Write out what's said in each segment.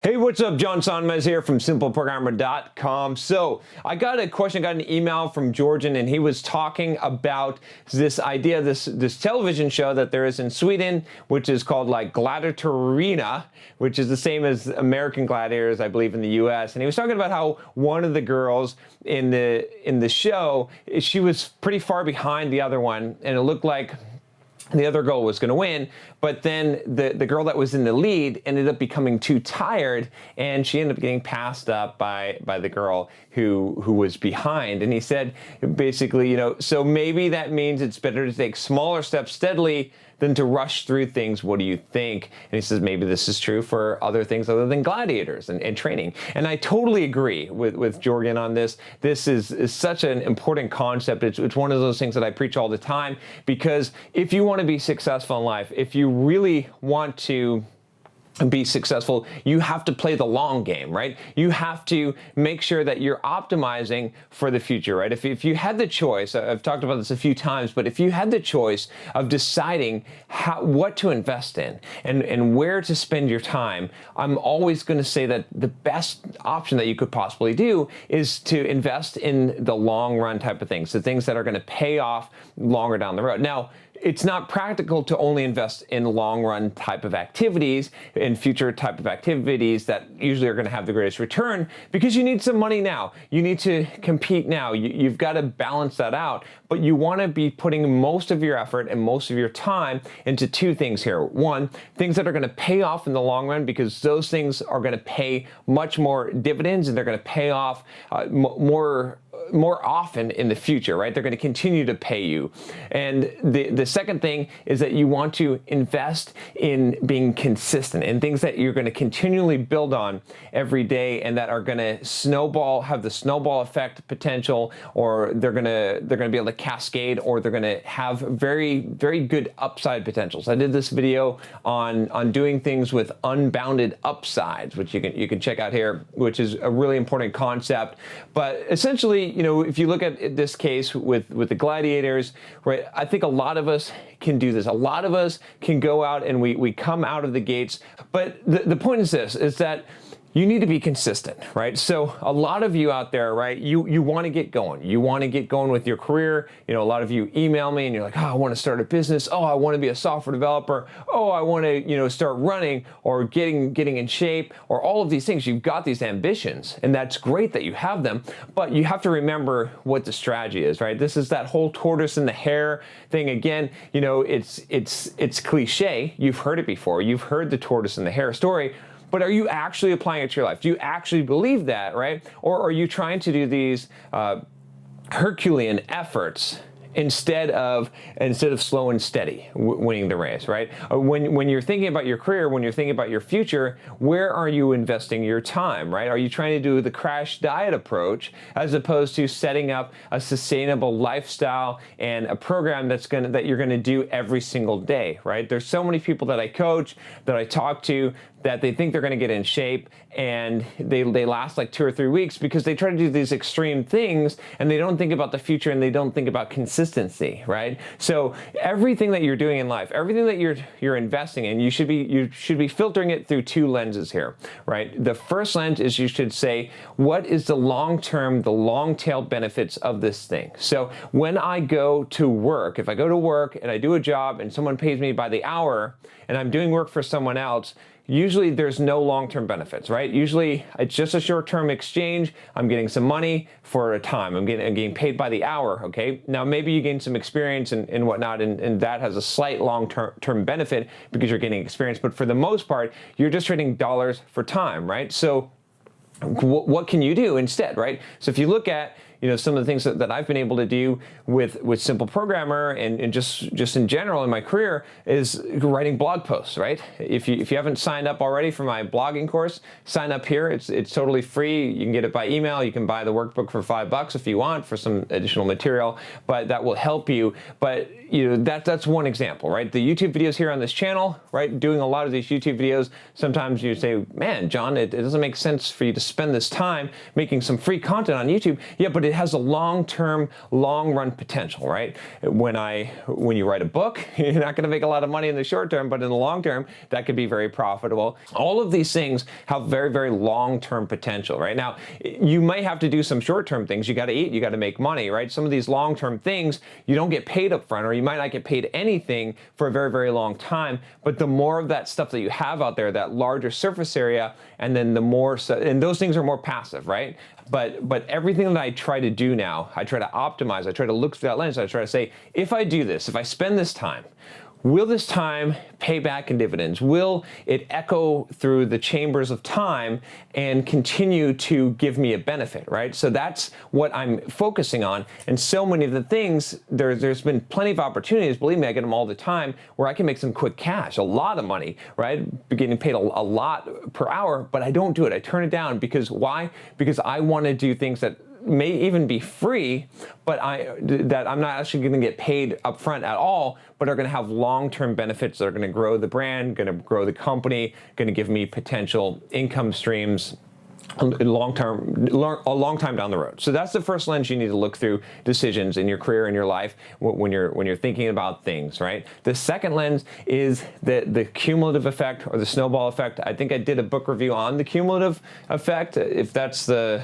Hey, what's up? John Sonmez here from simpleprogrammer.com. So I got a question, got an email from Georgian, and he was talking about this idea, this television show that there is in Sweden, which is called like Gladiatorina, which is the same as American Gladiators, I believe, in the US. And he was talking about how one of the girls in the show, she was pretty far behind the other one, and it looked like the other girl was going to win, but then the girl that was in the lead ended up becoming too tired, and she ended up getting passed up by the girl who was behind. And he said, basically, so maybe that means it's better to take smaller steps steadily than to rush through things. What do you think? And he says maybe this is true for other things other than gladiators and training. And I totally agree with Jorgen on this. This is such an important concept. It's one of those things that I preach all the time, because if you want to be successful in life, if you really want to be successful, you have to play the long game, right? You have to make sure that you're optimizing for the future, right? If you had the choice, I've talked about this a few times, but if you had the choice of deciding what to invest in and where to spend your time, I'm always going to say that the best option that you could possibly do is to invest in the long run type of things, the things that are going to pay off longer down the road. Now, it's not practical to only invest in long run type of activities, in future type of activities that usually are going to have the greatest return, because you need some money now. You need to compete now. You've got to balance that out, but you want to be putting most of your effort and most of your time into two things here. One, things that are going to pay off in the long run, because those things are going to pay much more dividends, and they're going to pay off more often in the future, right? They're going to continue to pay you. And the second thing is that you want to invest in being consistent, in things that you're going to continually build on every day, and that are going to have the snowball effect potential, or they're going to be able to cascade, or they're going to have very, very good upside potentials. I did this video on doing things with unbounded upsides, which you can check out here, which is a really important concept. But essentially, if you look at this case with the gladiators, right, I think a lot of us can do this. A lot of us can go out and we come out of the gates. But the point is this, is that you need to be consistent, right? So a lot of you out there, right, you want to get going. You want to get going with your career. A lot of you email me and you're like, oh, I want to start a business. Oh, I want to be a software developer. Oh, I want to, start running or getting in shape, or all of these things. You've got these ambitions, and that's great that you have them, but you have to remember what the strategy is, right? This is that whole tortoise and the hare thing again. It's cliche. You've heard it before. You've heard the tortoise and the hare story. But are you actually applying it to your life? Do you actually believe that, right? Or are you trying to do these Herculean efforts instead of slow and steady winning the race, right? When you're thinking about your career, when you're thinking about your future, where are you investing your time, right? Are you trying to do the crash diet approach, as opposed to setting up a sustainable lifestyle and a program that you're gonna do every single day, right? There's so many people that I coach, that I talk to, that they think they're going to get in shape, and they last like 2 or 3 weeks because they try to do these extreme things, and they don't think about the future, and they don't think about consistency, right? So everything that you're doing in life, everything that you're investing in, you should be filtering it through two lenses here, right? The first lens is, you should say, what is the long tail benefits of this thing? So when I go to work, if I go to work and I do a job and someone pays me by the hour, and I'm doing work for someone else, usually there's no long-term benefits, right? Usually it's just a short-term exchange. I'm getting some money for a time. I'm getting paid by the hour, okay? Now maybe you gain some experience and whatnot, and that has a slight long-term benefit because you're getting experience, but for the most part, you're just trading dollars for time, right? So what can you do instead, right? So if you look at some of the things that I've been able to do with Simple Programmer and just in general in my career, is writing blog posts, right? If you haven't signed up already for my blogging course, sign up here. It's totally free. You can get it by email. You can buy the workbook for $5 if you want, for some additional material, but that will help you. But that's one example, right? The YouTube videos here on this channel, right? Doing a lot of these YouTube videos, sometimes you say, man, John, it doesn't make sense for you to spend this time making some free content on YouTube. Yeah, but it has a long-term, long-run potential, right? When you write a book, you're not going to make a lot of money in the short term, but in the long term, that could be very profitable. All of these things have very, very long-term potential, right? Now, you might have to do some short-term things. You got to eat, you got to make money, right? Some of these long-term things, you don't get paid up front, or you might not get paid anything for a very, very long time. But the more of that stuff that you have out there, that larger surface area, and then the more, and those things are more passive, right? But everything that I try to do now, I try to optimize, I try to look through that lens, I try to say, if I do this, if I spend this time, will this time pay back in dividends? Will it echo through the chambers of time and continue to give me a benefit, right? So that's what I'm focusing on. And so many of the things, there's been plenty of opportunities, believe me, I get them all the time, where I can make some quick cash, a lot of money, right? Getting paid a lot per hour, but I don't do it. I turn it down because why? Because I want to do things that may even be free, but that I'm not actually going to get paid upfront at all, but are going to have long-term benefits that are going to grow the brand, going to grow the company, going to give me potential income streams a long time down the road. So that's the first lens you need to look through decisions in your career and your life when you're thinking about things, right? The second lens is the cumulative effect, or the snowball effect. I think I did a book review on the cumulative effect. If that's the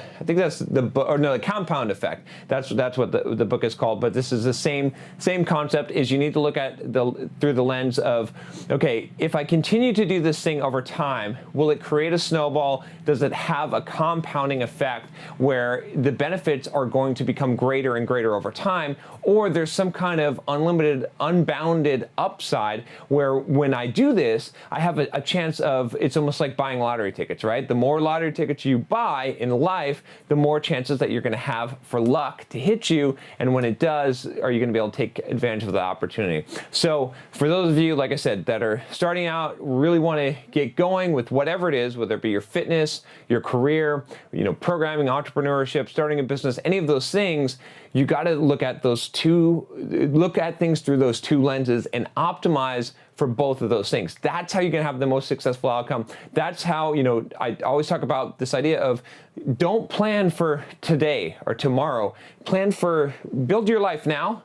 compound effect. That's what the book is called. But this is the same concept. Is you need to look at through the lens of, okay, if I continue to do this thing over time, will it create a snowball? Does it have a compounding effect where the benefits are going to become greater and greater over time, or there's some kind of unlimited, unbounded upside where when I do this, I have a chance of, it's almost like buying lottery tickets, right? The more lottery tickets you buy in life, the more chances that you're going to have for luck to hit you, and when it does, are you going to be able to take advantage of the opportunity? So for those of you, like I said, that are starting out, really want to get going with whatever it is, whether it be your fitness, your career, programming, entrepreneurship, starting a business, any of those things, you got to look at things through those two lenses and optimize for both of those things. That's how you're going to have the most successful outcome. That's how, I always talk about this idea of don't plan for today or tomorrow. Build your life now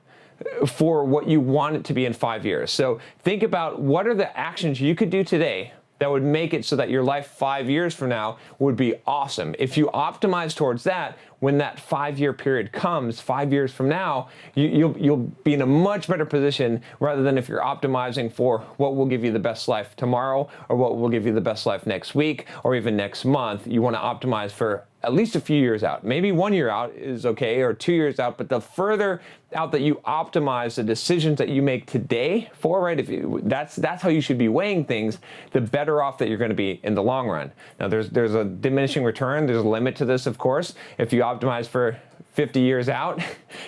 for what you want it to be in 5 years. So think about what are the actions you could do today that would make it so that your life 5 years from now would be awesome. If you optimize towards that, when that 5-year period comes, 5 years from now, you'll be in a much better position rather than if you're optimizing for what will give you the best life tomorrow, or what will give you the best life next week, or even next month. You want to optimize for at least a few years out. Maybe 1 year out is okay, or 2 years out, but the further out that you optimize the decisions that you make today for, right? That's how you should be weighing things, the better off that you're going to be in the long run. Now there's a diminishing return, there's a limit to this, of course. If you optimize for 50 years out,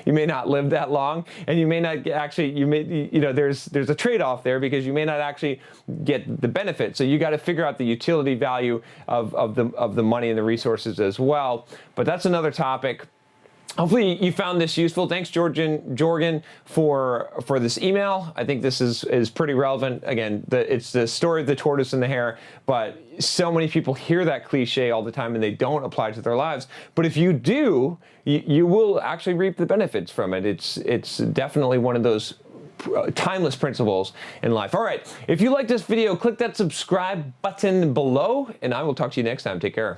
you may not live that long, and you may not there's a trade-off there, because you may not actually get the benefit. So you got to figure out the utility value of the money and the resources as well. But that's another topic. Hopefully you found this useful. Thanks, Jorgen, for this email. I think this is pretty relevant. Again, it's the story of the tortoise and the hare, but so many people hear that cliche all the time and they don't apply it to their lives. But if you do, you will actually reap the benefits from it. It's definitely one of those timeless principles in life. All right, if you like this video, click that subscribe button below, and I will talk to you next time. Take care.